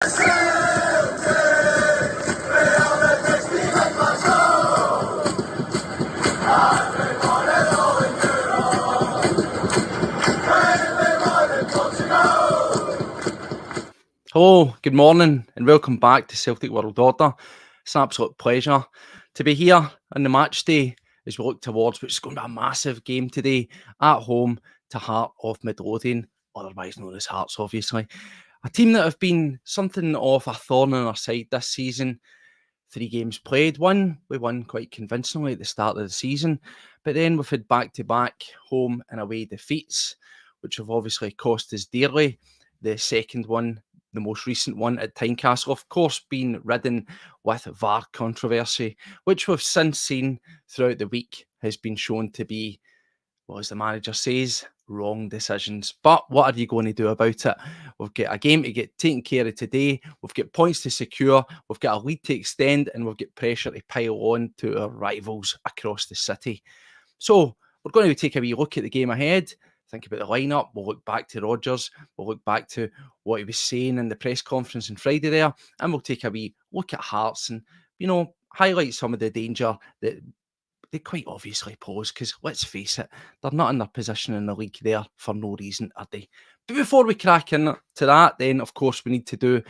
Hello, good morning, and welcome back to Celtic World Order. It's an absolute pleasure to be here on the match day as we look towards what's going to be a massive game today at home to Heart of Midlothian, otherwise known as Hearts, obviously. A team that have been something of a thorn in our side this season. 3 games played, we won quite convincingly at the start of the season, but then we've had back-to-back home and away defeats, which have obviously cost us dearly. The second one, the most recent one at Tynecastle, of course, been ridden with VAR controversy, which we've since seen throughout the week has been shown to be, well, as the manager says, wrong decisions. But what are you going to do about it? We've got a game to get taken care of today. We've got points to secure. We've got a lead to extend, and we've got pressure to pile on to our rivals across the city. So we're going to take a wee look at the game ahead. Think about the lineup. We'll look back to Rodgers. We'll look back to what he was saying in the press conference on Friday there, and we'll take a wee look at Hearts and, highlight some of the danger that they quite obviously pose, because let's face it, they're not in their position in the league there for no reason, are they? But before we crack into that, then of course we do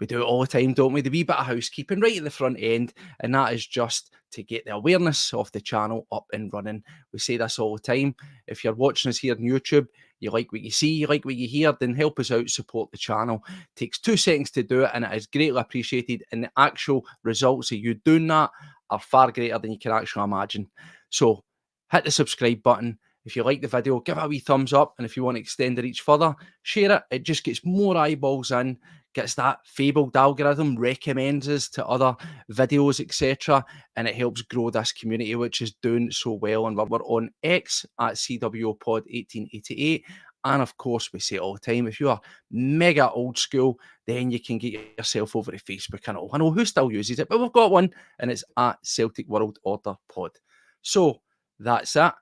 it all the time, don't we? The wee bit of housekeeping right at the front end, and that is just to get the awareness of the channel up and running. We say this all the time. If you're watching us here on YouTube, you like what you see, you like what you hear, then help us out, support the channel. It takes 2 seconds to do it, and it is greatly appreciated, and the actual results of you doing that are far greater than you can actually imagine. So hit the subscribe button. If you like the video, give it a wee thumbs up, and if you want to extend the reach further, share it. It just gets more eyeballs in, gets that fabled algorithm, recommends us to other videos, etc., and it helps grow this community, which is doing so well. And we're on X at cWo Pod 1888. And of course, we say it all the time, if you are mega old school, then you can get yourself over to Facebook. I know who still uses it, but we've got one, and it's at Celtic World Order Pod. So that's it.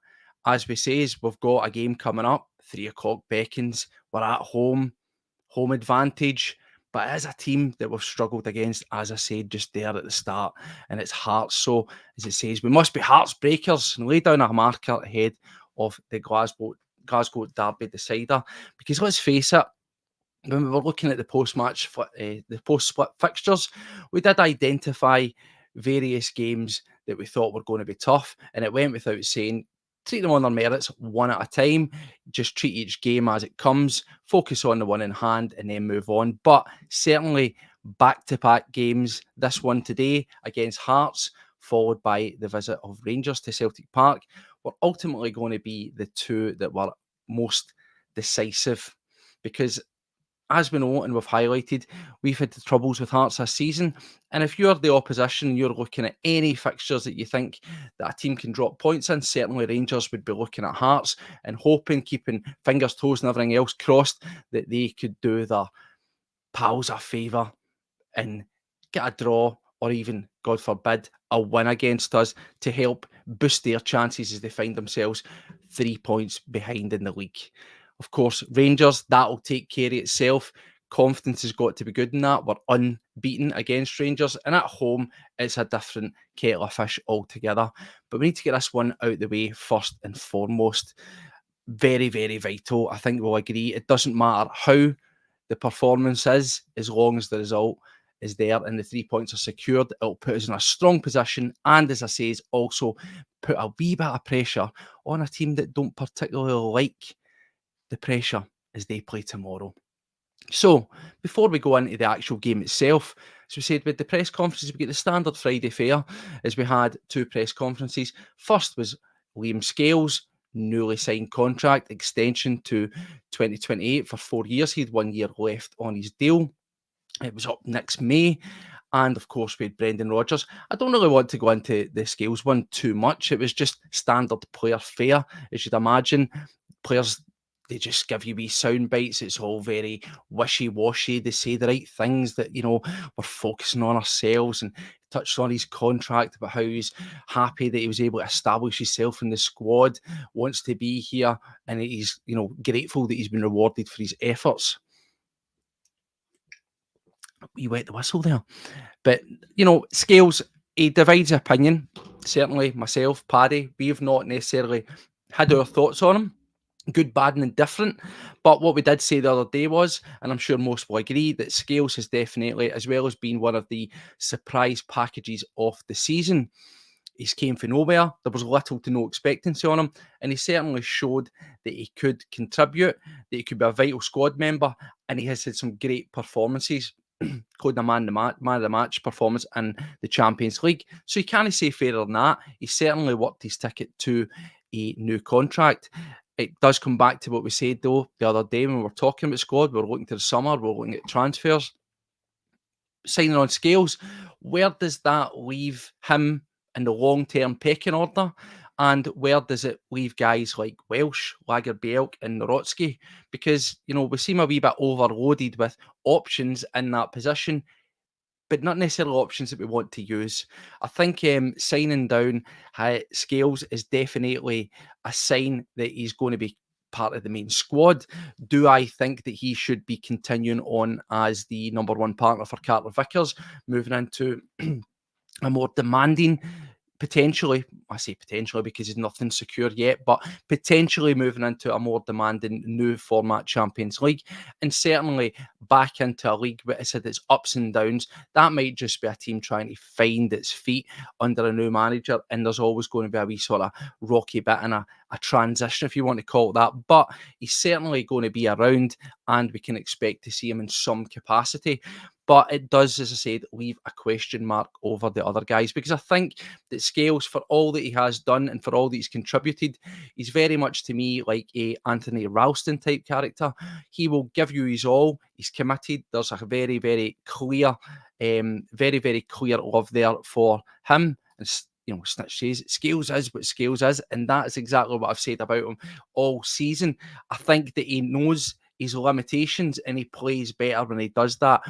As we say, we've got a game coming up, 3 o'clock beckons. We're at home advantage, but it is a team that we've struggled against, as I said just there at the start, and it's Hearts. So, as it says, we must be Hearts breakers and lay down a marker ahead of the Glasgow Derby decider, because let's face it, when we were looking at the post-split fixtures, we did identify various games that we thought were going to be tough, and it went without saying, treat them on their merits, one at a time. Just treat each game as it comes, focus on the one in hand, and then move on. But certainly back-to-back games, this one today against Hearts, followed by the visit of Rangers to Celtic Park, were ultimately going to be the 2 that were most decisive, because as we know and we've highlighted, we've had the troubles with Hearts this season. And if you're the opposition, you're looking at any fixtures that you think that a team can drop points in, certainly Rangers would be looking at Hearts and hoping, keeping fingers, toes and everything else crossed, that they could do their pals a favour and get a draw, or even, God forbid, a win against us to help boost their chances as they find themselves 3 points behind in the league. Of course, Rangers, that'll take care of itself. Confidence has got to be good in that. We're unbeaten against Rangers, and at home, it's a different kettle of fish altogether. But we need to get this one out of the way first and foremost. Very, very vital. I think we'll agree. It doesn't matter how the performance is, as long as the result is there and the 3 points are secured. It'll put us in a strong position, and as I say, also put a wee bit of pressure on a team that don't particularly like the pressure as they play tomorrow. So, before we go into the actual game itself, as we said with the press conferences, we get the standard Friday fare, as we had 2 press conferences. First was Liam Scales' newly signed contract extension to 2028 for 4 years. He had 1 year left on his deal. It was up next May. And of course, we had Brendan Rodgers. I don't really want to go into the Scales one too much. It was just standard player fare, as you'd imagine. Players, they just give you wee sound bites. It's all very wishy-washy. They say the right things that, we're focusing on ourselves, and touched on his contract, about how he's happy that he was able to establish himself in the squad, wants to be here, and he's, grateful that he's been rewarded for his efforts. We wet the whistle there. But, Scales, he divides opinion. Certainly myself, Paddy, we've not necessarily had our thoughts on him. Good, bad, and indifferent. But what we did say the other day was, and I'm sure most will agree, that Scales has definitely, as well as being one of the surprise packages of the season, he's came from nowhere. There was little to no expectancy on him, and he certainly showed that he could contribute, that he could be a vital squad member, and he has had some great performances, including a man of the match performance in the Champions League. So you can't say fairer than that. He certainly worked his ticket to a new contract. It does come back to what we said though the other day when we were talking about squad. We're looking to the summer. We're looking at transfers, signing on Scales. Where does that leave him in the long-term pecking order? And where does it leave guys like Welsh, Lagerbielke and Norotsky? Because, we seem a wee bit overloaded with options in that position, but not necessarily options that we want to use. I think signing down Scales is definitely a sign that he's going to be part of the main squad. Do I think that he should be continuing on as the number one partner for Carter Vickers, moving into a more demanding, potentially, I say potentially because there's nothing secure yet, but potentially moving into a more demanding new format Champions League, and certainly back into a league where it's had its ups and downs. That might just be a team trying to find its feet under a new manager, and there's always going to be a wee sort of rocky bit and a transition, if you want to call it that. But he's certainly going to be around, and we can expect to see him in some capacity. But it does, as I said, leave a question mark over the other guys, because I think that Scales, for all that he has done and for all that he's contributed, he's very much to me like a Anthony Ralston type character. He will give you his all. He's committed. There's a very, very clear, very, very clear love there for him. And Snitch says Scales is what Scales is, and that is exactly what I've said about him all season. I think that he knows his limitations and he plays better when he does that.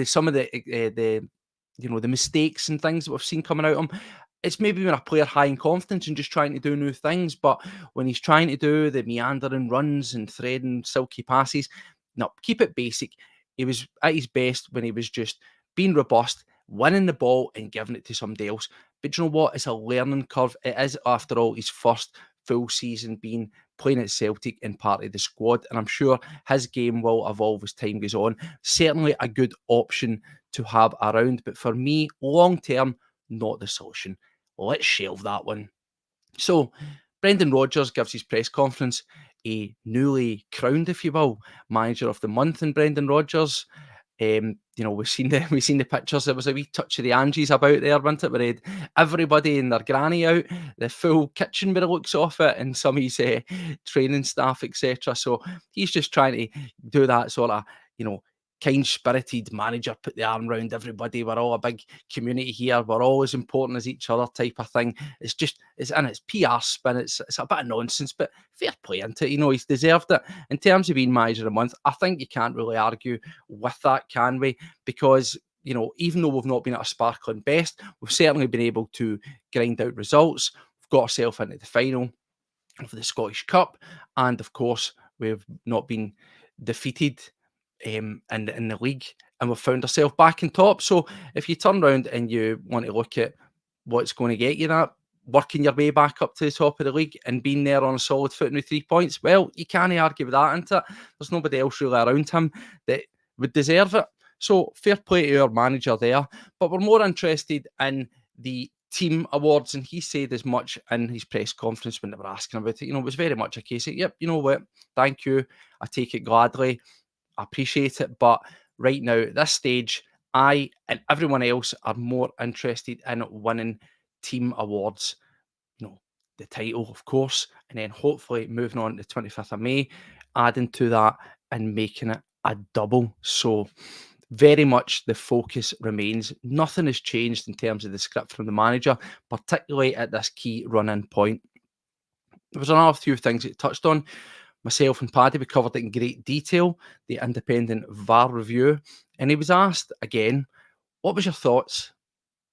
Some of the mistakes and things that we've seen coming out of him, it's maybe when a player high in confidence and just trying to do new things, but when he's trying to do the meandering runs and threading silky passes, no, keep it basic. He was at his best when he was just being robust, winning the ball and giving it to somebody else. But you know what? It's a learning curve. It is, after all, his first full season being playing at Celtic and part of the squad, and I'm sure his game will evolve as time goes on. Certainly a good option to have around, but for me, long term, not the solution. Let's shelve that one. So, Brendan Rodgers gives his press conference, a newly crowned, if you will, manager of the month in Brendan Rodgers. We've seen the pictures. There was a wee touch of the Angies about there, wasn't it? Where they had everybody and their granny out, the full kitchen by the looks of it, and some of his training staff, etc. So he's just trying to do that sort of, kind-spirited manager, put the arm around everybody. We're all a big community here. We're all as important as each other type of thing. It's PR spin. It's a bit of nonsense, but fair play into it. He's deserved it. In terms of being manager of the month, I think you can't really argue with that, can we? Because even though we've not been at a sparkling best, we've certainly been able to grind out results. We've got ourselves into the final of the Scottish Cup, and of course, we've not been defeated in the league, and we've found ourselves back in top. So if you turn around and you want to look at what's going to get you that, working your way back up to the top of the league and being there on a solid footing with 3 points, well, you can't argue with that, isn't it? There's nobody else really around him that would deserve it. So fair play to our manager there. But we're more interested in the team awards, and he said as much in his press conference when they were asking about it. It was very much a case of, yep, you know what, thank you, I take it gladly. I appreciate it, but right now at this stage, I and everyone else are more interested in winning team awards. The title, of course, and then hopefully moving on to the 25th of May, adding to that and making it a double. So very much the focus remains. Nothing has changed in terms of the script from the manager, particularly at this key run-in point. There was another few things it touched on. Myself and Paddy, we covered it in great detail, the independent VAR review. And he was asked again, what was your thoughts?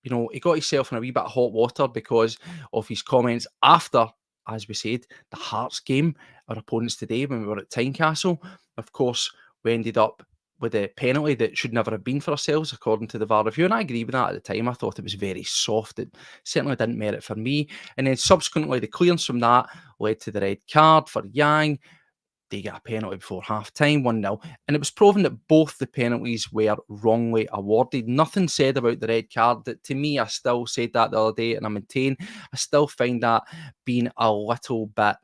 He got himself in a wee bit of hot water because of his comments after, as we said, the Hearts game, our opponents today when we were at Tynecastle. Of course, we ended up with a penalty that should never have been for ourselves, according to the VAR review. And I agree with that at the time. I thought it was very soft. It certainly didn't merit for me. And then subsequently, the clearance from that led to the red card for Yang. They get a penalty before half-time, 1-0. And it was proven that both the penalties were wrongly awarded. Nothing said about the red card. That, to me, I still said that the other day, and I maintain, I still find that being a little bit,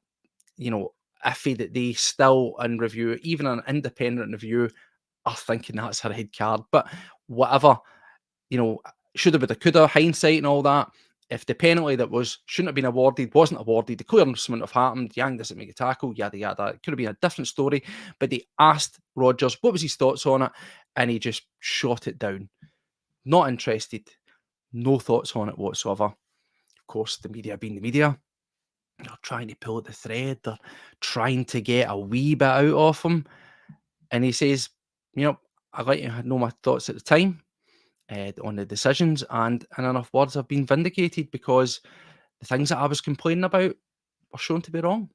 iffy, that they still, in review, even an independent review, are thinking that's a red card. But whatever, shoulda, woulda, coulda, hindsight and all that. If the penalty that shouldn't have been awarded wasn't awarded, the clearance wouldn't have happened. Yang doesn't make a tackle, yada yada. It could have been a different story. But they asked Rodgers what was his thoughts on it, and he just shot it down. Not interested. No thoughts on it whatsoever. Of course, the media being the media, they're trying to pull at the thread. They're trying to get a wee bit out of him. And he says, I'd like to know my thoughts at the time on the decisions, and in enough words, I've been vindicated because the things that I was complaining about were shown to be wrong.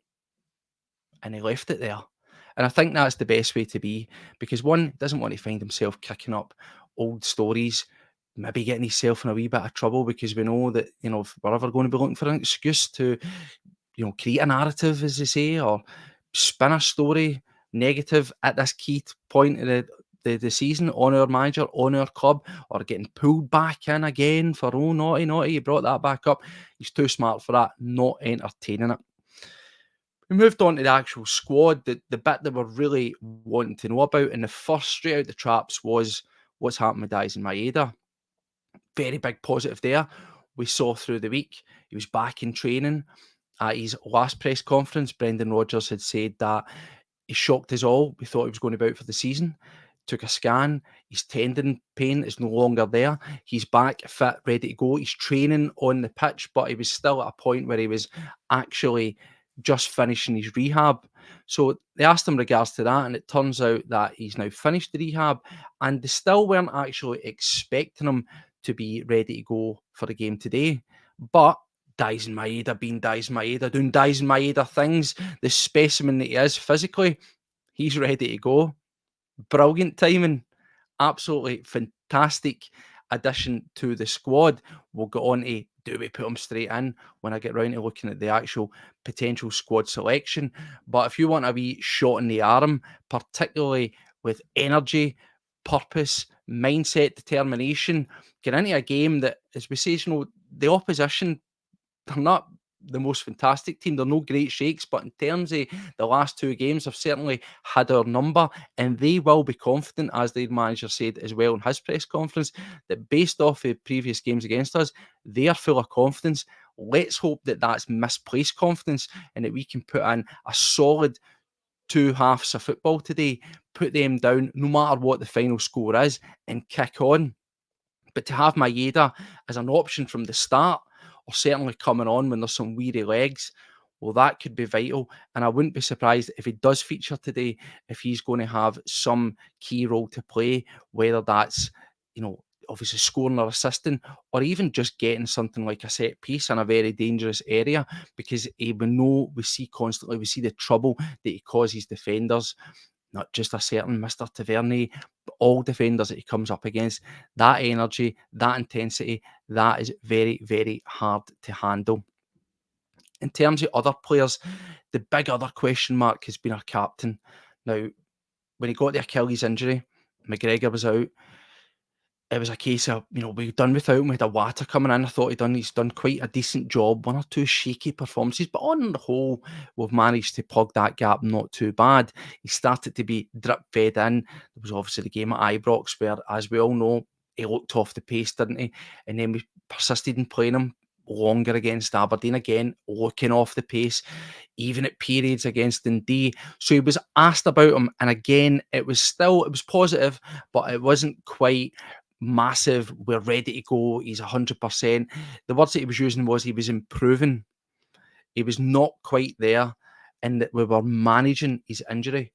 And he left it there. And I think that's the best way to be, because one doesn't want to find himself kicking up old stories, maybe getting himself in a wee bit of trouble, because we know that, if we're ever going to be looking for an excuse to, create a narrative, as they say, or spin a story negative at this key point of the season on our manager, on our club, or getting pulled back in again for, oh, naughty, you brought that back up. He's too smart for that, not entertaining it. We moved on to the actual squad. The bit that we're really wanting to know about, and the first straight out the traps was what's happened with Dyson Maeda. Very big positive there. We saw through the week he was back in training. At his last press conference, Brendan Rodgers had said that he shocked us all. We thought he was going to be out for the season. Took a scan. His tendon pain is no longer there. He's back, fit, ready to go. He's training on the pitch, but he was still at a point where he was actually just finishing his rehab. So they asked him in regards to that, and it turns out that he's now finished the rehab, and they still weren't actually expecting him to be ready to go for the game today. But Dyson Maeda being Dyson Maeda, doing Dyson Maeda things, the specimen that he is physically, he's ready to go. Brilliant timing. Absolutely fantastic addition to the squad. We'll get on to, do we put him straight in when I get round to looking at the actual potential squad selection. But if you want a wee shot in the arm, particularly with energy, purpose, mindset, determination, get into a game that, as we say, the opposition, they're not the most fantastic team. They're no great shakes, but in terms of the last two games, have certainly had our number, and they will be confident, as their manager said as well in his press conference, that based off of previous games against us, they are full of confidence. Let's hope that that's misplaced confidence, and that we can put in a solid two halves of football today, put them down no matter what the final score is, and kick on. But to have Maeda as an option from the start, or certainly coming on when there's some weary legs, well, that could be vital. And I wouldn't be surprised if he does feature today, if he's going to have some key role to play, whether that's, obviously scoring or assisting, or even just getting something like a set piece in a very dangerous area, because we see constantly, we see the trouble that he causes defenders. Not just a certain Mr. Tavernier, but all defenders that he comes up against. That energy, that intensity, that is very, very hard to handle. In terms of other players, the big other question mark has been our captain. Now, when he got the Achilles injury, McGregor was out. It was a case of, we've done without him. We had a Water coming in. I thought he's done quite a decent job. One or two shaky performances, but on the whole, we've managed to plug that gap not too bad. He started to be drip fed in. There was obviously the game at Ibrox where, as we all know, he looked off the pace, didn't he? And then we persisted in playing him longer against Aberdeen, again, looking off the pace, even at periods against Dundee. So he was asked about him, and again, it was positive, but it wasn't quite massive, we're ready to go, he's 100%. The words that he was using was he was improving. He was not quite there, and that we were managing his injury.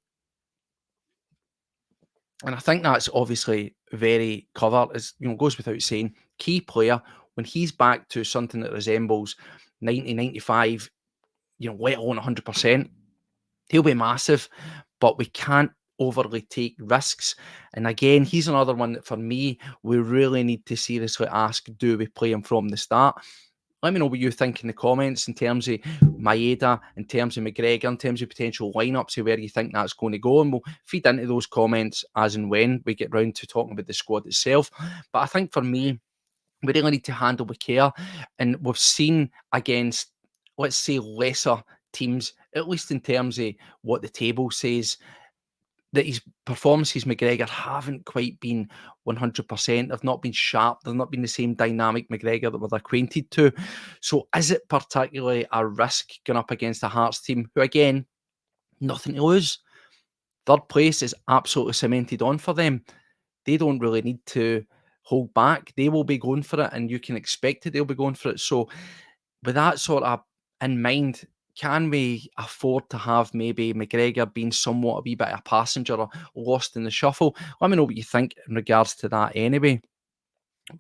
And I think that's obviously very clever. As goes without saying, key player, when he's back to something that resembles 90, 95, let alone 100%, he'll be massive. But we can't overly take risks. And again, he's another one that for me, we really need to seriously ask, do we play him from the start? Let me know what you think in the comments in terms of Maeda, in terms of McGregor, in terms of potential lineups of where you think that's going to go. And we'll feed into those comments as and when we get round to talking about the squad itself. But I think for me, we really need to handle with care. And we've seen against, let's say, lesser teams, at least in terms of what the table says, that his performances, McGregor, haven't quite been 100%. They've not been sharp. They've not been the same dynamic McGregor that we're acquainted to. So is it particularly a risk going up against a Hearts team who, again, nothing to lose? Third place is absolutely cemented on for them. They don't really need to hold back. They will be going for it, and you can expect it. They'll be going for it. So with that sort of in mind, can we afford to have maybe McGregor being somewhat a wee bit of a passenger or lost in the shuffle? Let me know what you think in regards to that anyway.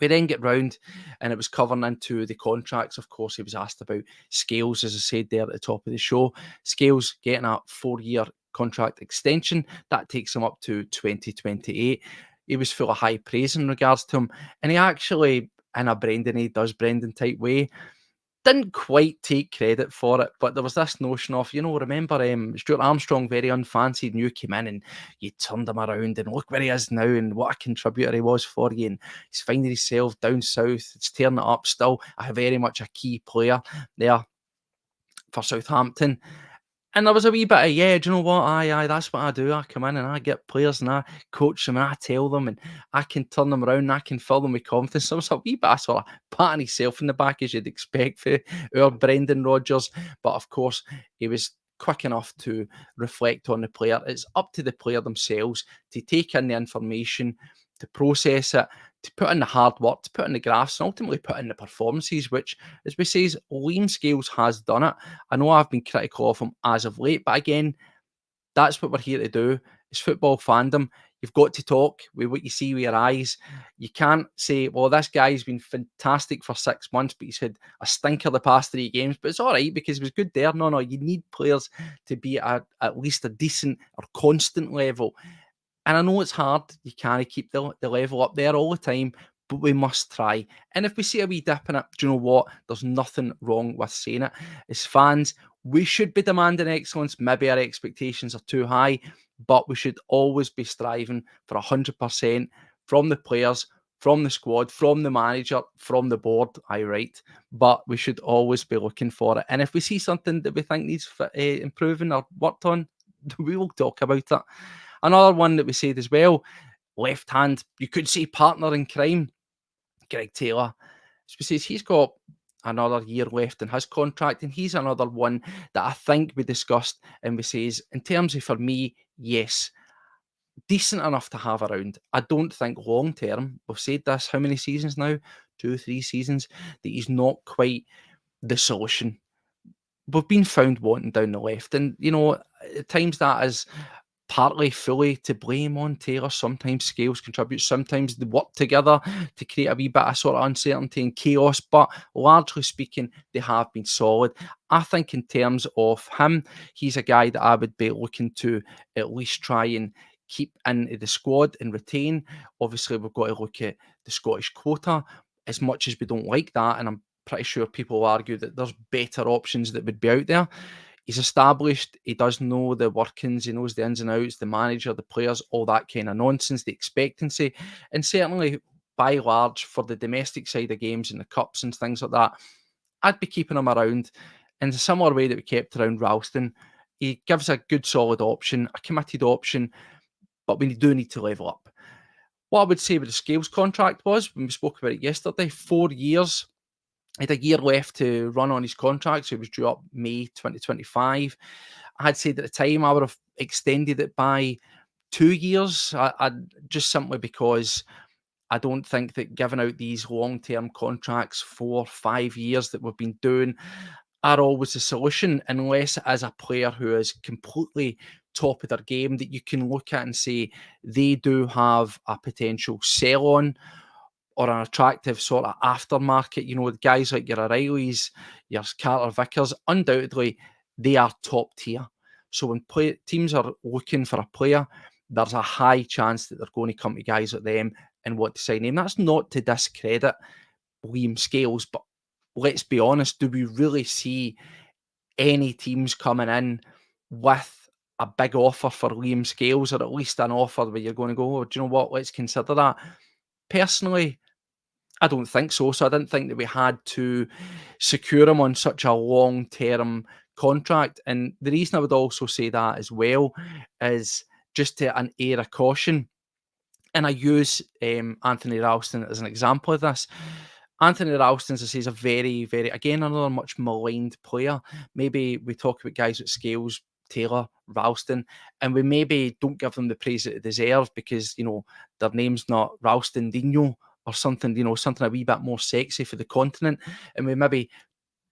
We then get round and it was covering into the contracts. Of course, he was asked about Scales, as I said there at the top of the show. Scales getting a 4-year contract extension. That takes him up to 2028. He was full of high praise in regards to him. And he actually, in a Brendan type way, didn't quite take credit for it, but there was this notion of, remember Stuart Armstrong, very unfancied, and you came in and you turned him around, and look where he is now and what a contributor he was for you, and he's finding himself down south, it's tearing it up still, very much a key player there for Southampton. And there was a wee bit of, yeah, do you know what? Aye, that's what I do. I come in and I get players and I coach them and I tell them and I can turn them around and I can fill them with confidence. So it was a wee bit of sort of patting himself in the back, as you'd expect for our Brendan Rodgers. But of course, he was quick enough to reflect on the player. It's up to the player themselves to take in the information, to process it, to put in the hard work, to put in the graphs, and ultimately put in the performances, which, as we say, Liam Scales has done it. I know I've been critical of him as of late, but again, that's what we're here to do. It's football fandom. You've got to talk with what you see with your eyes. You can't say, well, this guy's been fantastic for 6 months, but he's had a stinker the past 3 games. But it's all right because he was good there. No, you need players to be at least a decent or constant level. And I know it's hard. You can't keep the level up there all the time, but we must try. And if we see a wee dip in it, do you know what? There's nothing wrong with saying it. As fans, we should be demanding excellence. Maybe our expectations are too high, but we should always be striving for 100% from the players, from the squad, from the manager, from the board. Right. But we should always be looking for it. And if we see something that we think needs improving or worked on, we will talk about it. Another one that we said as well, left hand, you could say partner in crime, Greg Taylor. So we says he's got another year left in his contract, and he's another one that I think we discussed, and we says, in terms of, for me, yes, decent enough to have around. I don't think long term, we've said this how many seasons now? 2 or 3 seasons, that he's not quite the solution. We've been found wanting down the left, and at times that is partly fully to blame on Taylor. Sometimes Scales contribute, sometimes they work together to create a wee bit of sort of uncertainty and chaos, but largely speaking, they have been solid. I think in terms of him, he's a guy that I would be looking to at least try and keep into the squad and retain. Obviously, we've got to look at the Scottish quota, as much as we don't like that, and I'm pretty sure people will argue that there's better options that would be out there. He's established, he does know the workings, he knows the ins and outs, the manager, the players, all that kind of nonsense, the expectancy. And certainly, by large, for the domestic side of games and the cups and things like that, I'd be keeping him around in a similar way that we kept around Ralston. He gives a good, solid option, a committed option, but we do need to level up. What I would say with the Scales contract was, when we spoke about it yesterday, 4 years. He had a year left to run on his contract, so he was due up May 2025. I had said at the time I would have extended it by 2 years, I just simply because I don't think that giving out these long-term contracts 4, 5 years that we've been doing are always the solution, unless it is a player who is completely top of their game that you can look at and say they do have a potential sell-on or an attractive sort of aftermarket. The guys like your O'Reillys, your Carter Vickers, undoubtedly, they are top tier. So when teams are looking for a player, there's a high chance that they're going to come to guys like them and want to sign him. That's not to discredit Liam Scales, but let's be honest, do we really see any teams coming in with a big offer for Liam Scales, or at least an offer where you're going to go, oh, do you know what, let's consider that? Personally, I don't think so. So I didn't think that we had to secure him on such a long-term contract. And the reason I would also say that as well is just to an air of caution. And I use Anthony Ralston as an example of this. Anthony Ralston, as I say, is a very, very, again, another much maligned player. Maybe we talk about guys with Scales, Taylor, Ralston, and we maybe don't give them the praise that they deserve because, their name's not Ralston Dino or something, something a wee bit more sexy for the continent. And we maybe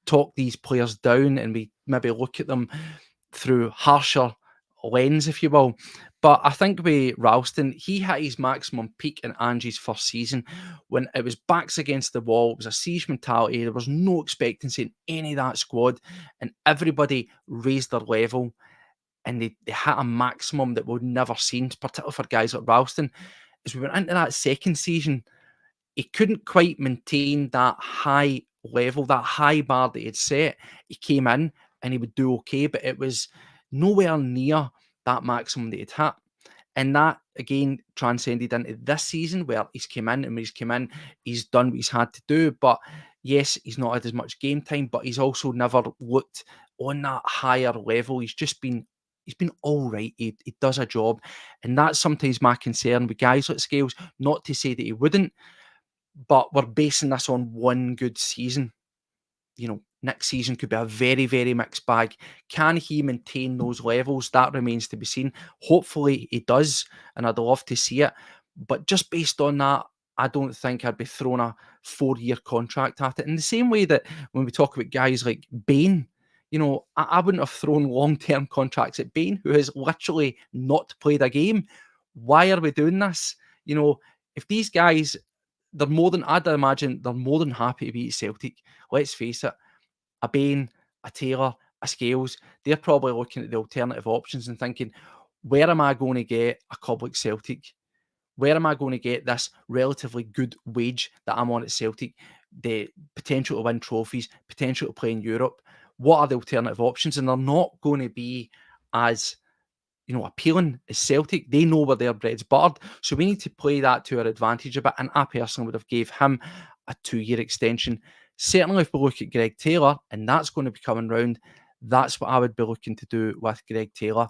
talk these players down and we maybe look at them through harsher lens, if you will. But I think with Ralston, he hit his maximum peak in Angie's first season when it was backs against the wall. It was a siege mentality. There was no expectancy in any of that squad, and everybody raised their level and they hit a maximum that we'd never seen, particularly for guys like Ralston. As we went into that second season, he couldn't quite maintain that high level, that high bar that he had set. He came in and he would do okay, but it was nowhere near that maximum that he'd hit. And that, again, transcended into this season where he's come in, and when he's come in, he's done what he's had to do. But yes, he's not had as much game time, but he's also never looked on that higher level. He's been all right. He does a job. And that's sometimes my concern with guys like Scales, not to say that he wouldn't, but we're basing this on one good season. Next season could be a very, very mixed bag. Can he maintain those levels? That remains to be seen. Hopefully he does, and I'd love to see it. But just based on that, I don't think I'd be throwing a 4-year contract at it. In the same way that when we talk about guys like Bain, I wouldn't have thrown long-term contracts at Bain, who has literally not played a game. Why are we doing this? If these guys, I'd imagine they're more than happy to be at Celtic. Let's face it, a Bain, a Taylor, a Scales, they're probably looking at the alternative options and thinking, where am I going to get a club like Celtic? Where am I going to get this relatively good wage that I'm on at Celtic? The potential to win trophies, potential to play in Europe. What are the alternative options? And they're not going to be as appealing as Celtic. They know where their bread's buttered. So we need to play that to our advantage a bit. And I personally would have gave him a 2-year extension. Certainly if we look at Greg Taylor, and that's going to be coming round, that's what I would be looking to do with Greg Taylor.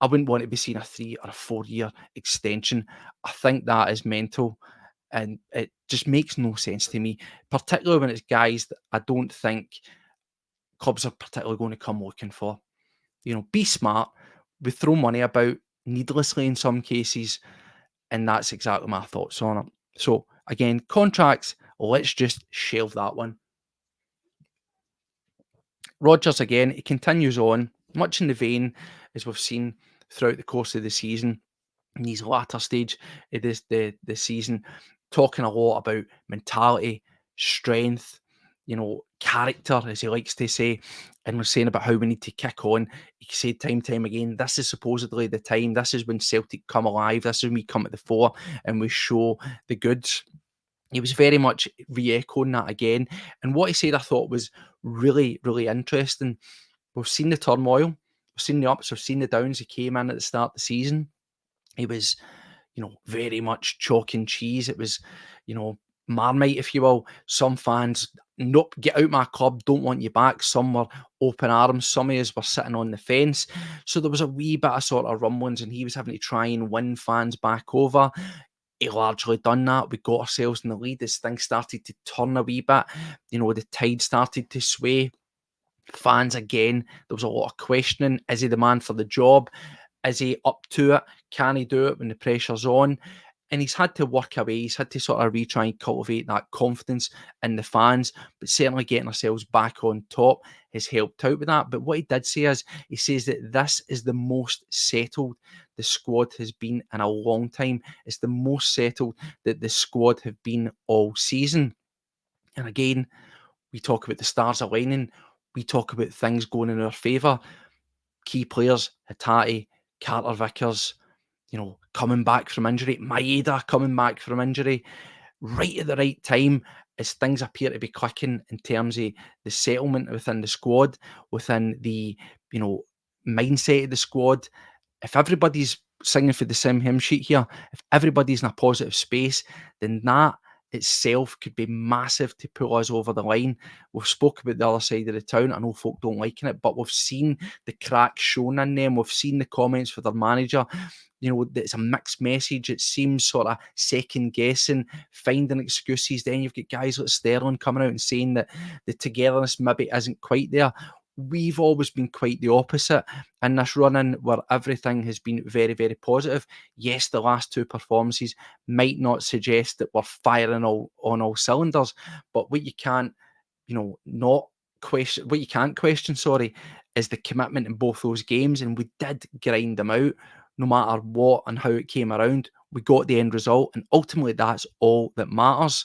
I wouldn't want to be seeing a 3 or a 4-year extension. I think that is mental. And it just makes no sense to me, particularly when it's guys that I don't think clubs are particularly going to come looking for. Be smart. We throw money about needlessly in some cases, and that's exactly my thoughts on it. So again, contracts, let's just shelve that one. Rodgers, again, he continues on, much in the vein as we've seen throughout the course of the season, in these latter stage of the season, talking a lot about mentality, strength, character, as he likes to say. And we're saying about how we need to kick on. He said time again, this is supposedly the time. This is when Celtic come alive. This is when we come at the fore and we show the goods. He was very much re-echoing that again. And what he said, I thought was really, really interesting. We've seen the turmoil. We've seen the ups. We've seen the downs. He came in at the start of the season. He was, very much chalk and cheese. It was, Marmite, if you will. Some fans, nope, get out my club, don't want you back. Some were open arms. Some of us were sitting on the fence. So there was a wee bit of sort of rumblings, and he was having to try and win fans back over. He largely done that. We got ourselves in the lead as things started to turn a wee bit. The tide started to sway. Fans, again, there was a lot of questioning. Is he the man for the job? Is he up to it? Can he do it when the pressure's on? And he's had to work away. He's had to sort of retry and cultivate that confidence in the fans. But certainly getting ourselves back on top has helped out with that. But what he did say is, he says that this is the most settled the squad has been in a long time. It's the most settled that the squad have been all season. And again, we talk about the stars aligning. We talk about things going in our favour. Key players, Hatate, Carter Vickers, coming back from injury, Maeda coming back from injury, right at the right time as things appear to be clicking in terms of the settlement within the squad, within the, mindset of the squad. If everybody's singing for the same hymn sheet here, if everybody's in a positive space, then that itself could be massive to put us over the line. We've spoke about the other side of the town. I know folk don't like it, but we've seen the cracks shown in them. We've seen the comments for their manager. It's a mixed message. It seems sort of second guessing, finding excuses. Then you've got guys like Sterling coming out and saying that the togetherness maybe isn't quite there. We've always been quite the opposite in this run-in, where everything has been very, very positive. Yes, the last two performances might not suggest that we're firing on all cylinders, but what you can't, not question, what you can't question, sorry, is the commitment in both those games, and we did grind them out, no matter what and how it came around. We got the end result, and ultimately that's all that matters.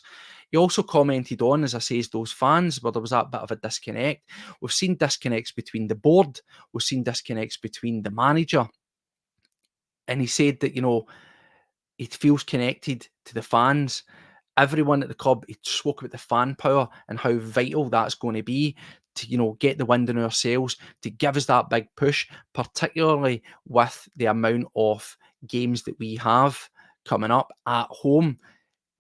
He also commented on, as I says, those fans, where there was that bit of a disconnect. We've seen disconnects between the board, we've seen disconnects between the manager, and he said that, he feels connected to the fans. Everyone at the club, he spoke about the fan power and how vital that's going to be to, get the wind in our sails, to give us that big push, particularly with the amount of games that we have coming up at home.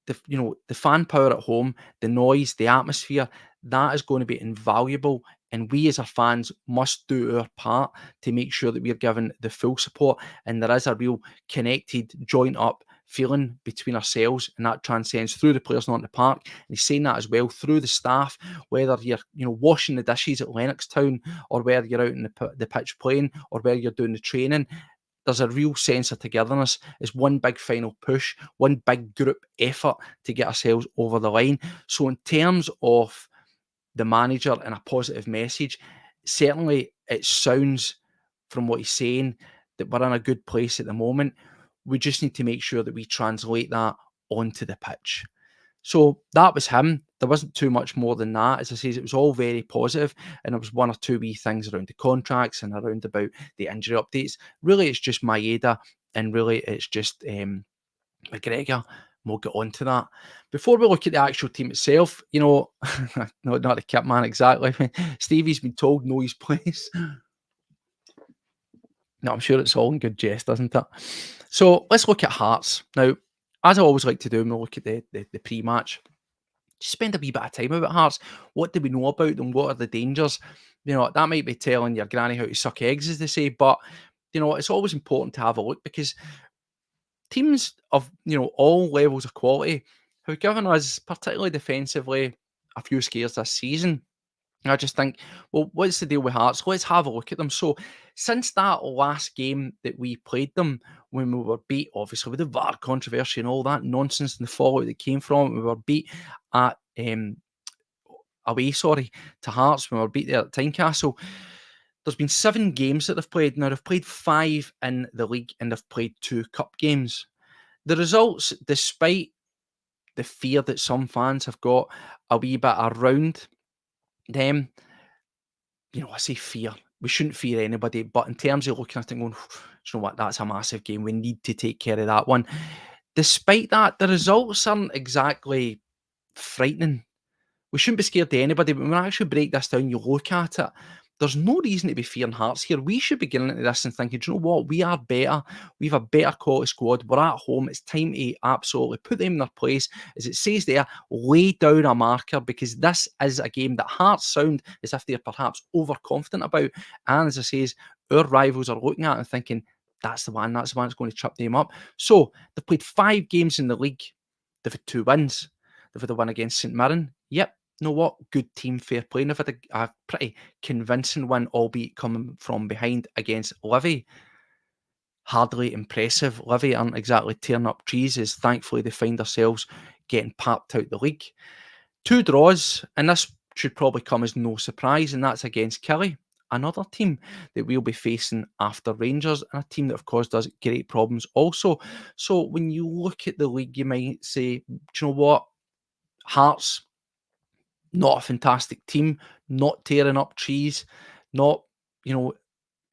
The fan power at home, the noise, the atmosphere, that is going to be invaluable. And we as our fans must do our part to make sure that we're given the full support, and there is a real connected, joint up feeling between ourselves, and that transcends through the players not in the park. And he's saying that as well through the staff, whether you're washing the dishes at Lennoxtown, or whether you're out in the pitch playing, or whether you're doing the training. There's a real sense of togetherness. It's one big final push, one big group effort to get ourselves over the line. So in terms of the manager and a positive message, certainly it sounds from what he's saying that we're in a good place at the moment. We just need to make sure that we translate that onto the pitch. So that was him. There wasn't too much more than that. As I say, it was all very positive, and there was one or two wee things around the contracts and around about the injury updates. Really, it's just Maeda, and really, it's just McGregor. We'll get on to that. Before we look at the actual team itself, no, not the kit man exactly. Stevie's been told know his place. No, I'm sure it's all in good jest, isn't it? So let's look at Hearts. Now, as I always like to do when we look at the pre-match, just spend a wee bit of time about Hearts. What do we know about them? What are the dangers? That might be telling your granny how to suck eggs, as they say, but, it's always important to have a look, because teams of, all levels of quality have given us, particularly defensively, a few scares this season. I just think, well, what's the deal with Hearts? Let's have a look at them. So, since that last game that we played them, when we were beat, obviously, with the VAR controversy and all that nonsense and the fallout that came from it, we were beat at away, to Hearts, when we were beat there at Tynecastle. There's been 7 games that they've played. Now, they've played 5 in the league, and they've played 2 cup games. The results, despite the fear that some fans have got a wee bit around them, I say fear. We shouldn't fear anybody, but in terms of looking at it and going, "Do you know what, that's a massive game. We need to take care of that one." Despite that, the results aren't exactly frightening. We shouldn't be scared of anybody, but when we actually break this down, you look at it, there's no reason to be fearing Hearts here. We should be getting into this and thinking, do you know what? We are better. We have a better quality squad. We're at home. It's time to absolutely put them in their place. As it says there, lay down a marker, because this is a game that Hearts sound as if they're perhaps overconfident about. And as I says, our rivals are looking at it and thinking, that's the one that's going to trip them up. So they've played 5 games in the league. They've had 2 wins. They've had a win against St Mirren. Yep. You know what? Good team, fair play. And they've had a pretty convincing win, albeit coming from behind, against Livy. Hardly impressive. Livy aren't exactly tearing up trees, as thankfully they find themselves getting papped out the league. 2 draws, and this should probably come as no surprise, and that's against Kelly, another team that we'll be facing after Rangers, and a team that, of course, does great problems also. So when you look at the league, you might say, do you know what? Hearts, not a fantastic team, not tearing up trees, not,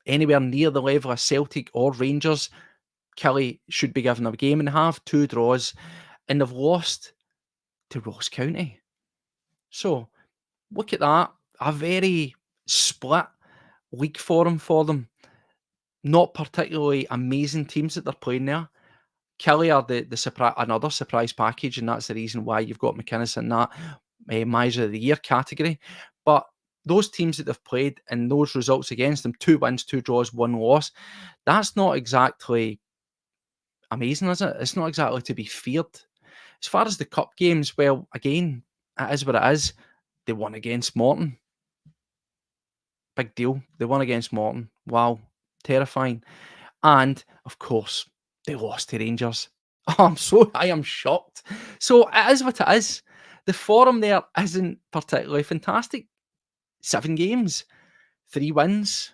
anywhere near the level of Celtic or Rangers. Kelly should be given a game and a half, 2 draws, and they've lost to Ross County. So look at that. A very split league form for them. Not particularly amazing teams that they're playing there. Kelly are the surprise, another surprise package, and that's the reason why you've got McInnes in that Miser of the Year category. But those teams that they've played and those results against them, 2 wins, 2 draws, 1 loss, that's not exactly amazing, is it? It's not exactly to be feared. As far as the cup games, well, again, it is what it is. They won against Morton. Big deal. They won against Morton. Wow. Terrifying. And, of course, they lost to Rangers. I am shocked. So it is what it is. The form there isn't particularly fantastic. 7 games, 3 wins,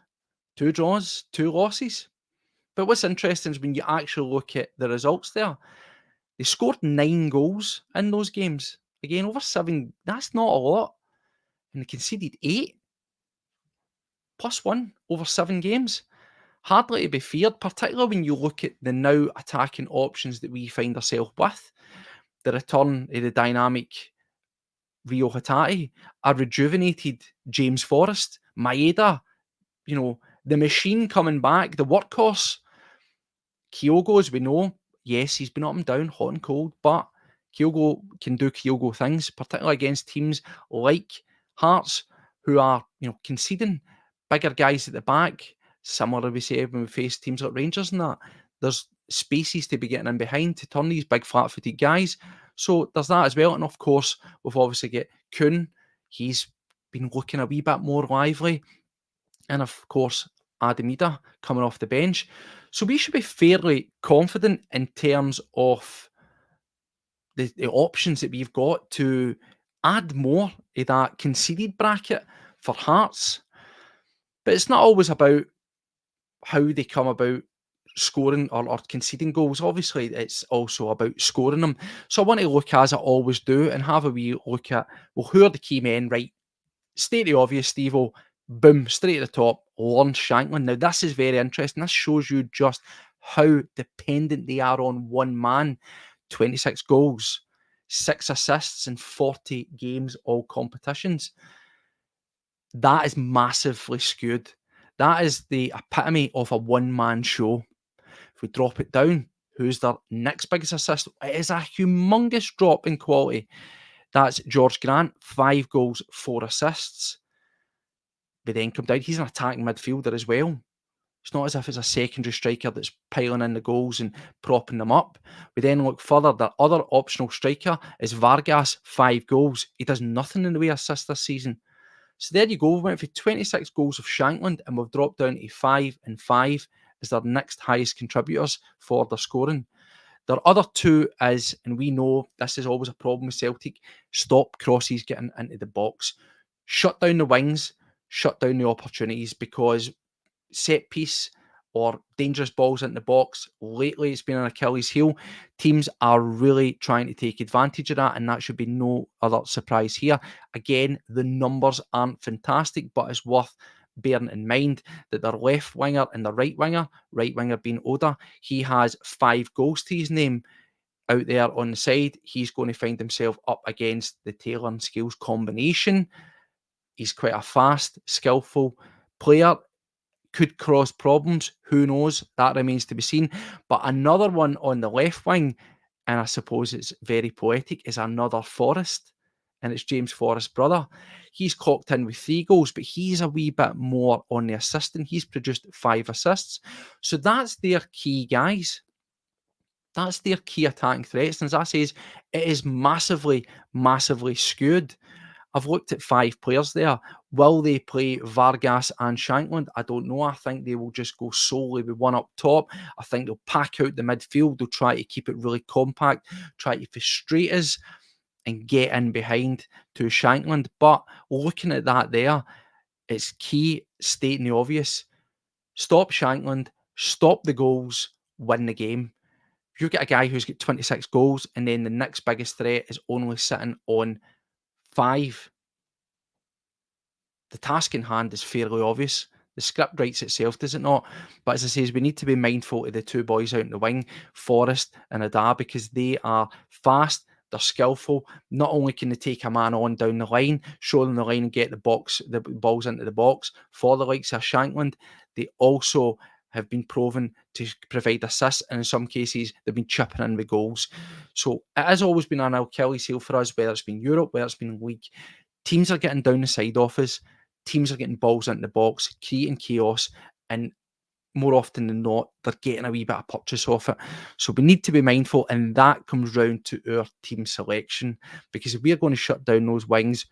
2 draws, 2 losses. But what's interesting is when you actually look at the results there, they scored 9 goals in those games. Again, over 7, that's not a lot. And they conceded 8, +1 over 7 games. Hardly to be feared, particularly when you look at the now attacking options that we find ourselves with. The return of the dynamic Rio Hatate, a rejuvenated James Forrest, Maeda, the machine coming back, the workhorse. Kyogo, as we know, yes, he's been up and down, hot and cold, but Kyogo can do Kyogo things, particularly against teams like Hearts, who are, conceding bigger guys at the back. Similar, we say, when we face teams like Rangers and that. There's spaces to be getting in behind to turn these big flat-footed guys. So there's that as well. And of course, we've obviously got Kuhn. He's been looking a wee bit more lively. And of course, Ademida coming off the bench. So we should be fairly confident in terms of the options that we've got to add more of that conceded bracket for Hearts. But it's not always about how they come about scoring or conceding goals. Obviously, it's also about scoring them. So I want to look, as I always do, and have a wee look at, well, who are the key men? Right, state the obvious, Steve-O. Boom, straight at the top, Lawrence Shankland. Now, this is very interesting. This shows you just how dependent they are on one man. 26 goals, 6 assists in 40 games, all competitions. That is massively skewed. That is the epitome of a one-man show. If we drop it down, who's their next biggest assist? It is a humongous drop in quality. That's George Grant, 5 goals, 4 assists. We then come down, he's an attacking midfielder as well. It's not as if it's a secondary striker that's piling in the goals and propping them up. We then look further, the other optional striker is Vargas, 5 goals. He does nothing in the way of assists this season. So there you go, we went for 26 goals of Shankland and we've dropped down to 5 and 5 as their next highest contributors for their scoring. Their other 2 is, and we know this is always a problem with Celtic, stop crosses getting into the box. Shut down the wings, shut down the opportunities, because set piece or dangerous balls into the box, lately it's been an Achilles heel. Teams are really trying to take advantage of that, and that should be no other surprise here. Again, the numbers aren't fantastic, but it's worth bearing in mind that their left winger and the right winger being Oda, he has 5 goals to his name out there on the side. He's going to find himself up against the Taylor and Scales combination. He's quite a fast, skillful player. Could cause problems. Who knows? That remains to be seen. But another one on the left wing, and I suppose it's very poetic, is another Forrest. And it's James Forrest's brother. He's clocked in with 3 goals, but he's a wee bit more on the assisting. He's produced 5 assists. So that's their key guys. That's their key attacking threats. And as I say, it is massively, massively skewed. I've looked at 5 players there. Will they play Vargas and Shankland? I don't know. I think they will just go solely with one up top. I think they'll pack out the midfield. They'll try to keep it really compact, try to frustrate us and get in behind to Shankland. But looking at that there, it's key stating the obvious. Stop Shankland, stop the goals, win the game. If you get a guy who's got 26 goals and then the next biggest threat is only sitting on 5, the task in hand is fairly obvious. The script writes itself, does it not? But as I say, we need to be mindful of the two boys out in the wing, Forrest and Maeda, because they are fast, they're skillful. Not only can they take a man on down the line, show them the line and get the balls into the box for the likes of Shankland, they also have been proven to provide assists, and in some cases they've been chipping in with goals. So it has always been an Achilles heel for us, whether it's been Europe, whether it's been league. Teams are getting down the side off us. Teams are getting balls into the box, creating chaos, and more often than not, they're getting a wee bit of purchase off it. So we need to be mindful, and that comes round to our team selection, because if we're going to shut down those wings,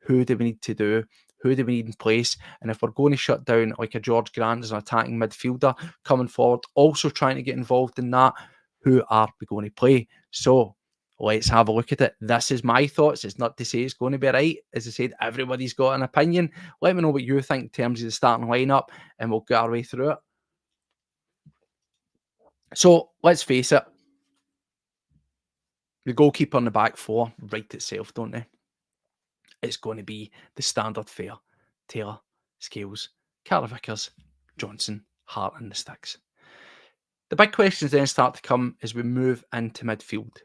who do we need to do? Who do we need in place? And if we're going to shut down like a George Grant as an attacking midfielder coming forward, also trying to get involved in that, who are we going to play? So let's have a look at it. This is my thoughts. It's not to say it's going to be right. As I said, everybody's got an opinion. Let me know what you think in terms of the starting lineup, and we'll get our way through it. So let's face it, the goalkeeper in the back four write itself, don't they? It's going to be the standard fare. Taylor, Scales, Carter Vickers, Johnson, Hart and the sticks. The big questions then start to come as we move into midfield.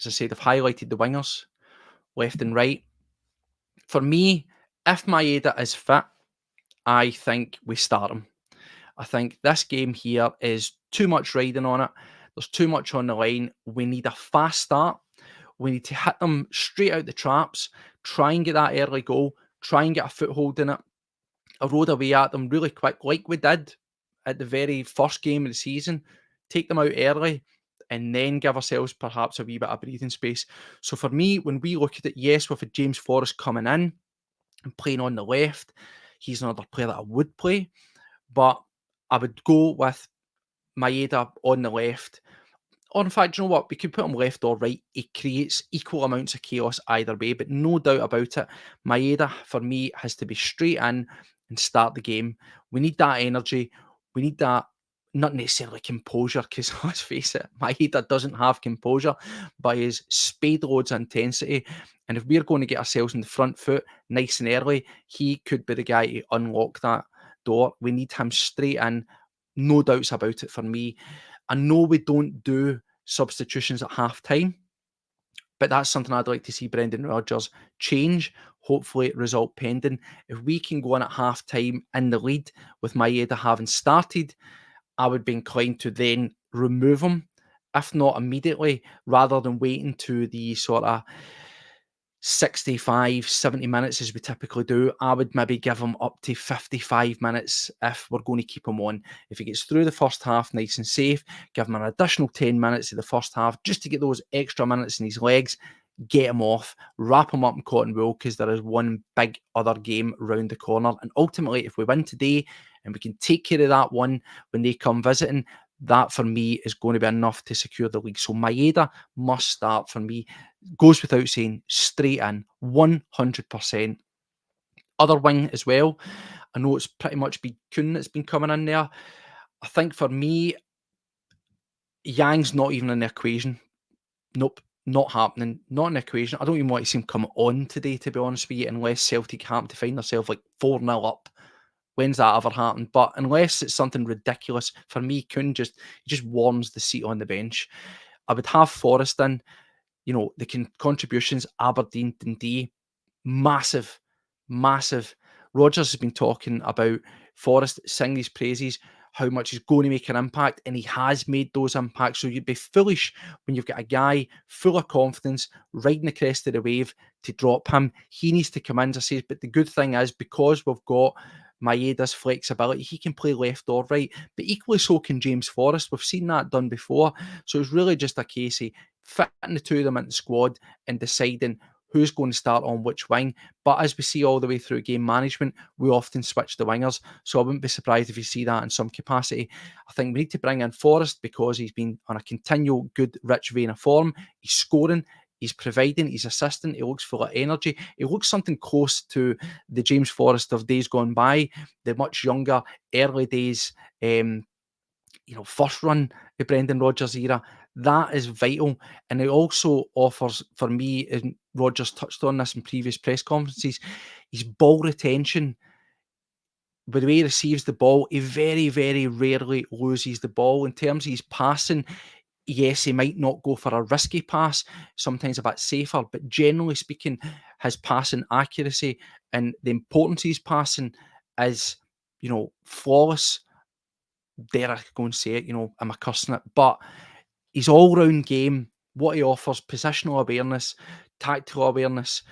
As I said, I've highlighted the wingers, left and right. For me, if Maeda is fit, I think we start him. I think this game here is too much riding on it. There's too much on the line. We need a fast start. We need to hit them straight out the traps, try and get that early goal, try and get a foothold in it, erode away at them really quick, like we did at the very first game of the season, take them out early, and then give ourselves perhaps a wee bit of breathing space. So for me, when we look at it, yes, with a James Forrest coming in and playing on the left, he's another player that I would play, but I would go with Maeda on the left. Or in fact, you know what? We could put him left or right. He creates equal amounts of chaos either way, but no doubt about it. Maeda, for me, has to be straight in and start the game. We need that energy. We need that, not necessarily composure, because let's face it, Maeda doesn't have composure, but his spade loads intensity. And if we're going to get ourselves in the front foot nice and early, he could be the guy to unlock that door. We need him straight in. No doubts about it for me. I know we don't do substitutions at half time, but that's something I'd like to see Brendan Rodgers change. Hopefully, result pending. If we can go on at half time in the lead with Maeda having started, I would be inclined to then remove him, if not immediately, rather than waiting to the sort of 65, 70 minutes as we typically do. I would maybe give him up to 55 minutes if we're going to keep him on. If he gets through the first half nice and safe, give him an additional 10 minutes of the first half just to get those extra minutes in his legs, get him off, wrap him up in cotton wool, because there is one big other game round the corner. And ultimately, if we win today and we can take care of that one when they come visiting, that for me is going to be enough to secure the league. So Maeda must start for me. Goes without saying, straight in, 100%. Other wing as well. I know it's pretty much been Kuhn that's been coming in there. I think for me, Yang's not even in the equation. Nope, not happening. Not in the equation. I don't even want to see him come on today, to be honest with you, unless Celtic happen to find themselves like 4-0 up. When's that ever happened? But unless it's something ridiculous, for me, Kuhn just warms the seat on the bench. I would have Forrest in. You know, the contributions, Aberdeen, Dundee, massive, massive. Rodgers has been talking about Forrest, singing his praises, how much he's going to make an impact, and he has made those impacts. So you'd be foolish when you've got a guy full of confidence, riding the crest of the wave, to drop him. He needs to come in, as I say. But the good thing is, because we've got Maeda's flexibility, he can play left or right, but equally so can James Forrest. We've seen that done before. So it's really just a case of fitting the two of them into the squad and deciding who's going to start on which wing. But as we see all the way through game management, we often switch the wingers. So I wouldn't be surprised if you see that in some capacity. I think we need to bring in Forrest because he's been on a continual good, rich vein of form. He's scoring. He's providing, he's assisting, he looks full of energy. He looks something close to the James Forrest of days gone by, the much younger, early days, first run the Brendan Rodgers era. That is vital. And it also offers, for me, and Rodgers touched on this in previous press conferences, his ball retention with the way he receives the ball, he very, very rarely loses the ball. In terms of his passing, yes, he might not go for a risky pass, sometimes a bit safer, but generally speaking, his passing accuracy and the importance of his passing is, flawless. Dare I go and say it, am I cursing it? But his all-round game, what he offers, positional awareness, tactical awareness,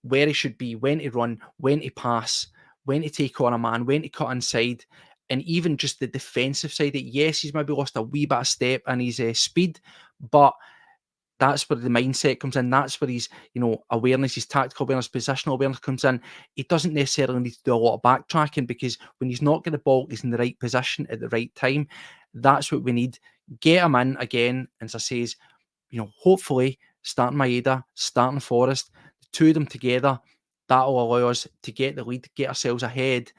where he should be, when to run, when to pass, when to take on a man, when to cut inside, and even just the defensive side. Yes, he's maybe lost a wee bit of step in his speed, but that's where the mindset comes in. That's where his, awareness, his tactical awareness, positional awareness comes in. He doesn't necessarily need to do a lot of backtracking, because when he's not getting the ball, he's in the right position at the right time. That's what we need. Get him in again, and as I says, hopefully starting Maeda, starting Forrest, the two of them together, that'll allow us to get the lead, get ourselves ahead,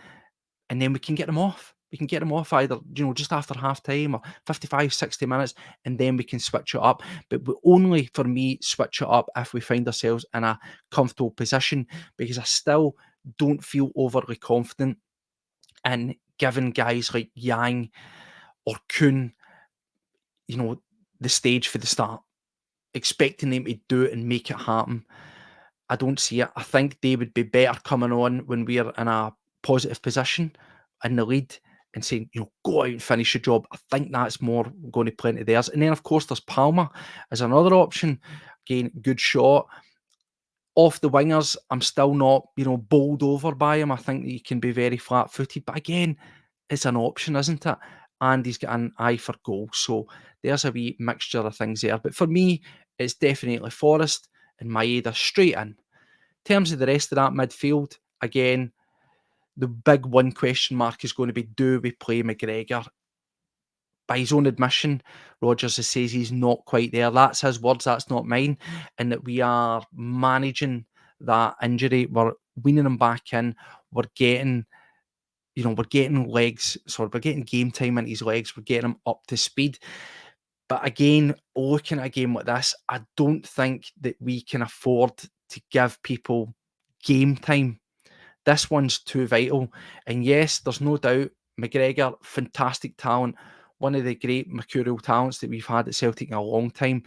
and then we can get them off. We can get them off either, just after half time or 55, 60 minutes, and then we can switch it up. But we only, for me, switch it up if we find ourselves in a comfortable position, because I still don't feel overly confident in giving guys like Yang or Kuhn, the stage for the start, expecting them to do it and make it happen. I don't see it. I think they would be better coming on when we're in a positive position in the lead and saying, go out and finish your job. I think that's more going to play into theirs. And then, of course, there's Palmer as another option. Again, good shot. Off the wingers, I'm still not, bowled over by him. I think that he can be very flat-footed. But again, it's an option, isn't it? And he's got an eye for goal. So there's a wee mixture of things there. But for me, it's definitely Forrest and Maeda straight in. In terms of the rest of that midfield, again, the big one question mark is going to be, do we play McGregor? By his own admission, Rodgers says he's not quite there. That's his words, that's not mine. And that we are managing that injury. We're weaning him back in. We're getting, we're getting legs. So we're getting game time in his legs. We're getting him up to speed. But again, looking at a game like this, I don't think that we can afford to give people game time. This one's too vital. And yes, there's no doubt McGregor, fantastic talent, one of the great mercurial talents that we've had at Celtic in a long time.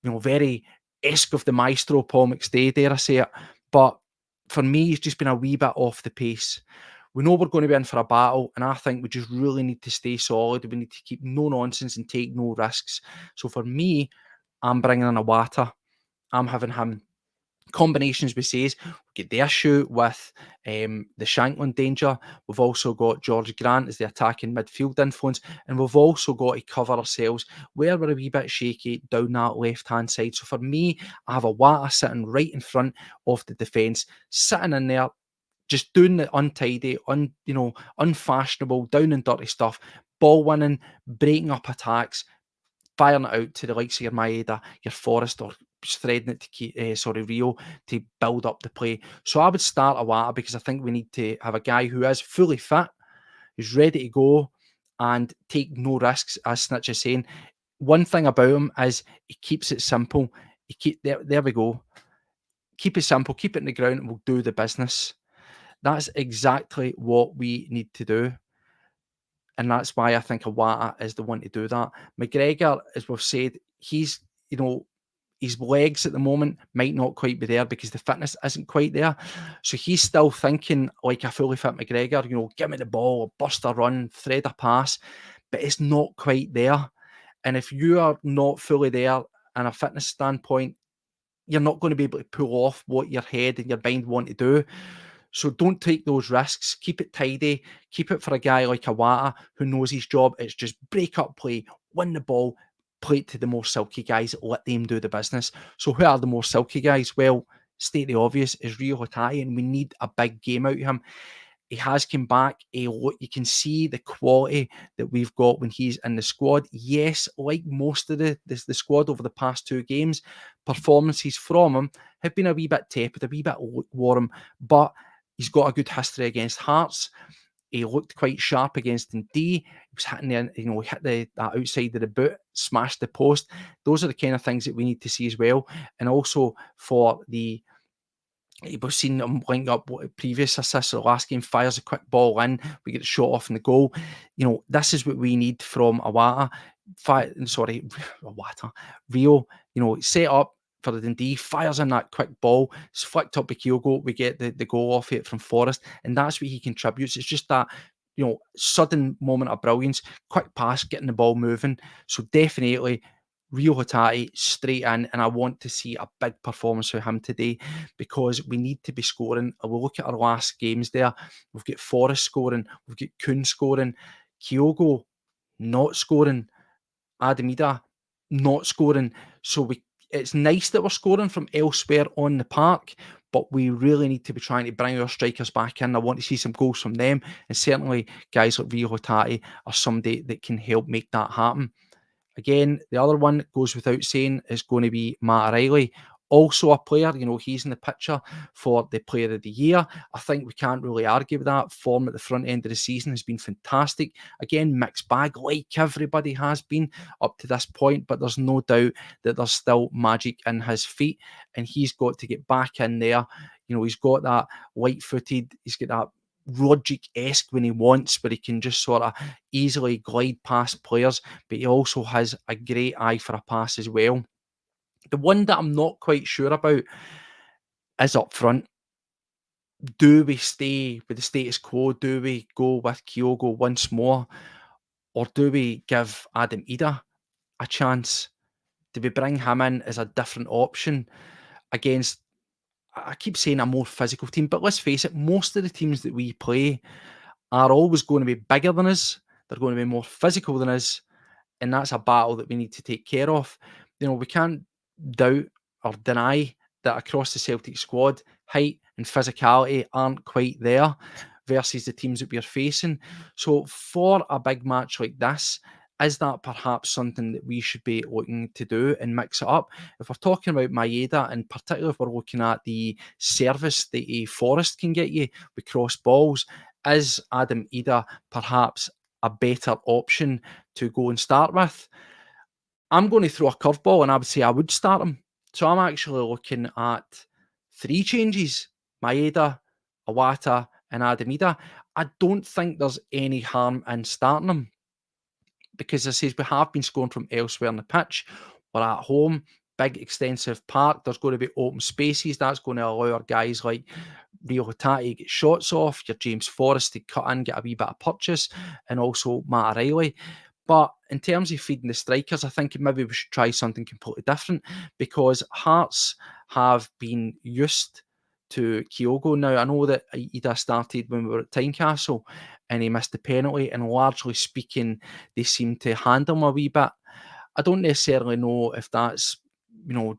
Very esque of the maestro Paul McStay, dare I say it. But for me, he's just been a wee bit off the pace. We know we're going to be in for a battle, and I think we just really need to stay solid. We need to keep no nonsense and take no risks. So for me, I'm bringing in a Wata. I'm having him combinations we says. We get the issue with the Shankland danger. We've also got George Grant as the attacking midfield influence, and we've also got to cover ourselves where we're a wee bit shaky down that left-hand side. So for me, I have a Wata sitting right in front of the defence, sitting in there, just doing the untidy, unfashionable, down and dirty stuff, ball winning, breaking up attacks, firing it out to the likes of your Maeda, your Forrest, or threading it to Rio to build up the play. So I would start Awata, because I think we need to have a guy who is fully fit, who's ready to go, and take no risks, as Snitch is saying. One thing about him is he keeps it simple. There we go. Keep it simple, keep it in the ground, and we'll do the business. That's exactly what we need to do. And that's why I think Awata is the one to do that. McGregor, as we've said, he's, his legs at the moment might not quite be there because the fitness isn't quite there. So he's still thinking like a fully fit McGregor, give me the ball, bust a run, thread a pass, but it's not quite there. And if you are not fully there in a fitness standpoint, you're not going to be able to pull off what your head and your mind want to do. So don't take those risks. Keep it tidy. Keep it for a guy like Awata who knows his job. It's just break up play, win the ball, play it to the more silky guys, let them do the business. So who are the more silky guys? Well, state the obvious is Rio Hotai, and we need a big game out of him. He has come back. You can see the quality that we've got when he's in the squad. Yes, like most of the squad over the past two games, performances from him have been a wee bit tepid, a wee bit lukewarm, but he's got a good history against Hearts. He looked quite sharp against Dundee. He was hitting hit the outside of the boot, smashed the post. Those are the kind of things that we need to see as well. And also for the We've seen him link up with previous assists. The last game, fires a quick ball in, we get the shot off in the goal. This is what we need from Awata. Awata. Rio, set up for the Dundee, fires in that quick ball, it's flicked up by Kyogo, we get the goal off it from Forrest, and that's what he contributes. It's just that, sudden moment of brilliance, quick pass, getting the ball moving. So definitely Rio Hatate straight in, and I want to see a big performance from him today because we need to be scoring. We'll look at our last games there. We've got Forrest scoring, we've got Kuhn scoring, Kyogo not scoring, Maeda not scoring. So it's nice that we're scoring from elsewhere on the park, but we really need to be trying to bring our strikers back in. I want to see some goals from them, and certainly guys like Rio Hatate are somebody that can help make that happen. Again, the other one goes without saying is going to be Matt O'Reilly. Also a player, he's in the picture for the player of the year. I think we can't really argue with that. Form at the front end of the season has been fantastic. Again, mixed bag like everybody has been up to this point, but there's no doubt that there's still magic in his feet, and he's got to get back in there. He's got that light-footed, he's got that Roderick-esque when he wants, but he can just sort of easily glide past players, but he also has a great eye for a pass as well. The one that I'm not quite sure about is up front. Do we stay with the status quo? Do we go with Kyogo once more? Or do we give Adam Maeda a chance? Do we bring him in as a different option against, I keep saying, a more physical team, but let's face it, most of the teams that we play are always going to be bigger than us. They're going to be more physical than us, and that's a battle that we need to take care of. We can't doubt or deny that across the Celtic squad, height and physicality aren't quite there versus the teams that we're facing. So for a big match like this, is that perhaps something that we should be looking to do and mix it up? If we're talking about Maeda, and particularly if we're looking at the service that a Forrest can get you with cross balls, is Adam Maeda perhaps a better option to go and start with? I'm going to throw a curveball, and I would say I would start him. So I'm actually looking at 3 changes: Maeda, Awata, and Adam Maeda. I don't think there's any harm in starting him because, as I say, we have been scoring from elsewhere on the pitch. We're at home, big extensive park. There's going to be open spaces. That's going to allow our guys like Rio Hatate to get shots off, your James Forrest to cut in, get a wee bit of purchase, and also Matt O'Reilly. But in terms of feeding the strikers, I think maybe we should try something completely different, because Hearts have been used to Kyogo. Now, I know that Maeda started when we were at Tynecastle and he missed the penalty, and largely speaking, they seem to handle him a wee bit. I don't necessarily know if that's,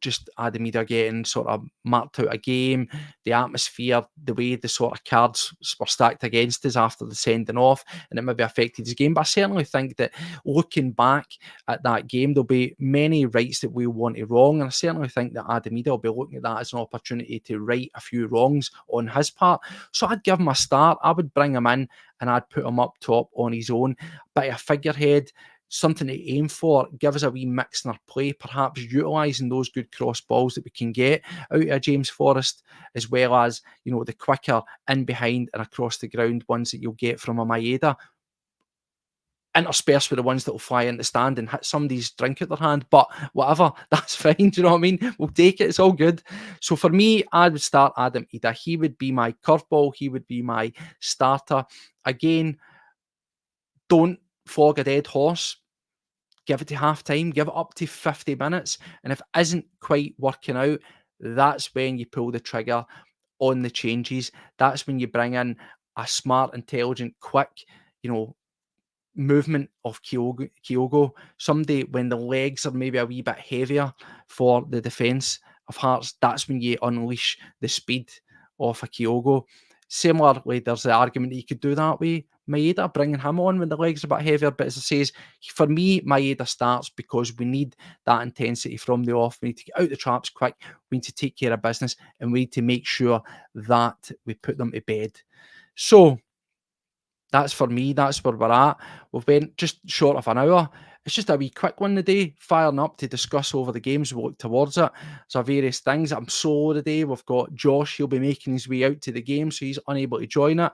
just Adam Maeda getting sort of marked out a game, the atmosphere, the way the sort of cards were stacked against us after the sending off, and it maybe affected his game. But I certainly think that looking back at that game, there'll be many rights that we want to wrong, and I certainly think that Adam Maeda will be looking at that as an opportunity to right a few wrongs on his part. So I'd give him a start. I would bring him in and I'd put him up top on his own. Bit of a figurehead, something to aim for, give us a wee mix in our play, perhaps utilising those good cross balls that we can get out of James Forrest, as well as, the quicker in behind and across the ground ones that you'll get from a Maeda, interspersed with the ones that will fly in the stand and hit somebody's drink out their hand. But whatever, that's fine. Do you know what I mean? We'll take it. It's all good. So for me, I would start Adam Maeda. He would be my curveball. He would be my starter. Again, don't flog a dead horse. Give it to half time, give it up to 50 minutes. And if it isn't quite working out, that's when you pull the trigger on the changes. That's when you bring in a smart, intelligent, quick, movement of Kyogo. Somebody, when the legs are maybe a wee bit heavier for the defence of Hearts, that's when you unleash the speed of a Kyogo. Similarly, there's the argument that you could do that way. Maeda, bringing him on when the legs are a bit heavier. But as I say, for me, Maeda starts because we need that intensity from the off. We need to get out the traps quick. We need to take care of business, and we need to make sure that we put them to bed. So that's for me. That's where we're at. We've been just short of an hour. it's just a wee quick one today, firing up to discuss over the games. We'll look towards it. So various things. I'm solo today. We've got Josh. He'll be making his way out to the game, so he's unable to join it.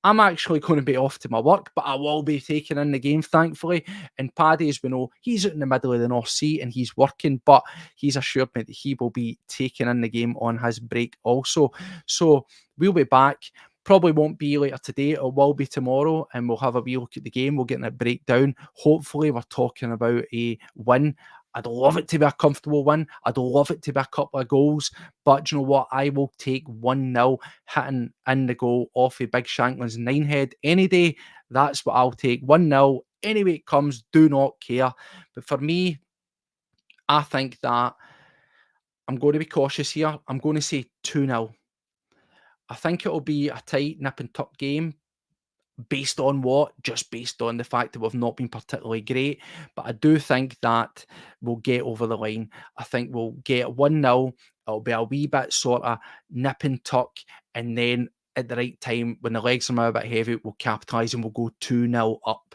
I'm actually going to be off to my work, but I will be taking in the game, thankfully. And Paddy, as we know, he's out in the middle of the North Sea and he's working, but he's assured me that he will be taking in the game on his break also. So we'll be back. Probably won't be later today, it will be tomorrow, and we'll have a wee look at the game. We'll get in a breakdown. Hopefully, we're talking about a win. I'd love it to be a comfortable win. I'd love it to be a couple of goals. But you know what? I will take 1-0 hitting in the goal off of Big Shanklin's 9-head any day. That's what I'll take. 1-0. Any way it comes, do not care. But for me, I think that I'm going to be cautious here. I'm going to say 2-0. I think it'll be a tight nip and tuck game. Based on what? Just based on the fact that we've not been particularly great. But I do think that we'll get over the line. I think we'll get 1-0. It'll be a wee bit sort of nip and tuck. And then at the right time, when the legs are a bit heavy, we'll capitalise and we'll go 2-0 up.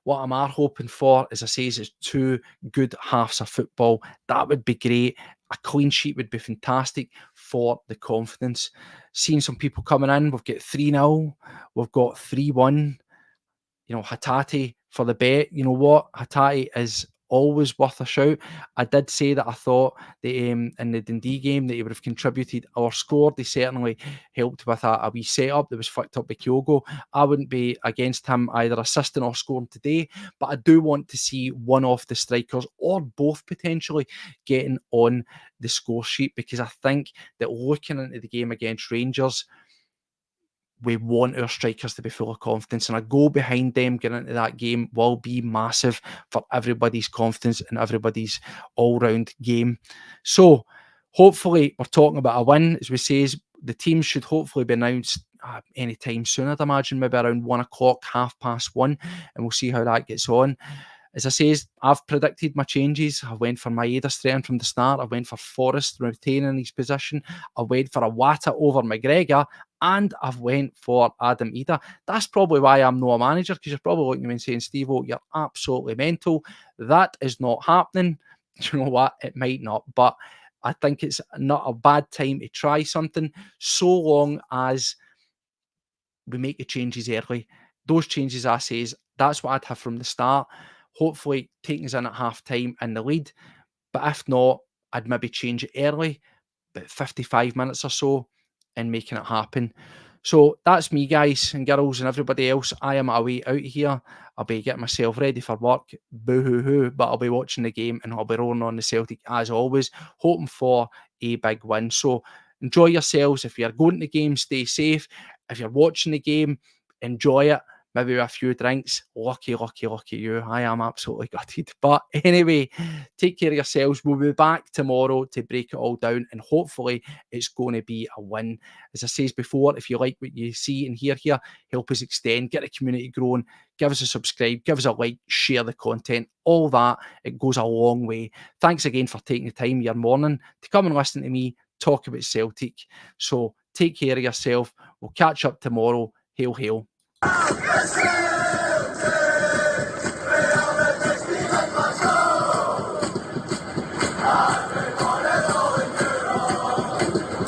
What I'm hoping for, as I say, is 2 good halves of football. That would be great. A clean sheet would be fantastic for the confidence. Seeing some people coming in, we've got 3-0, we've got 3-1. You know, Hatate for the bet. You know what? Hatate is always worth a shout. I did say that I thought that in the Dundee game that he would have contributed or scored. He certainly helped with a wee setup that was flicked up by Kygo. I wouldn't be against him either assisting or scoring today, but I do want to see one of the strikers or both potentially getting on the score sheet, because I think that looking into the game against Rangers, we want our strikers to be full of confidence, and a goal behind them getting into that game will be massive for everybody's confidence and everybody's all-round game. So hopefully we're talking about a win. As we say, the team should hopefully be announced anytime soon. I'd imagine maybe around 1 o'clock, 1:30, and we'll see how that gets on. As I say, I've predicted my changes. I went for Maeda straying from the start. I went for Forrest retaining his position. I went for a Wata over McGregor. And I've went for Adam Maeda. That's probably why I'm not a manager, because you're probably looking at me and saying, Steve-O, you're absolutely mental. That is not happening. Do you know what? It might not. But I think it's not a bad time to try something, so long as we make the changes early. Those changes, I say, that's what I'd have from the start. Hopefully taking us in at half time in the lead. But if not, I'd maybe change it early, about 55 minutes or so, and making it happen. So that's me, guys and girls and everybody else. I am away out here. I'll be getting myself ready for work. Boo-hoo-hoo. But I'll be watching the game and I'll be rolling on the Celtic as always, hoping for a big win. So enjoy yourselves. If you're going to the game, stay safe. If you're watching the game, enjoy it. Maybe with a few drinks. Lucky, lucky, lucky you. I am absolutely gutted. But anyway, take care of yourselves. We'll be back tomorrow to break it all down, and hopefully it's going to be a win. As I said before, if you like what you see and hear here, help us extend, get the community growing, give us a subscribe, give us a like, share the content, all that. It goes a long way. Thanks again for taking the time your morning to come and listen to me talk about Celtic. So take care of yourself. We'll catch up tomorrow. Hail, hail.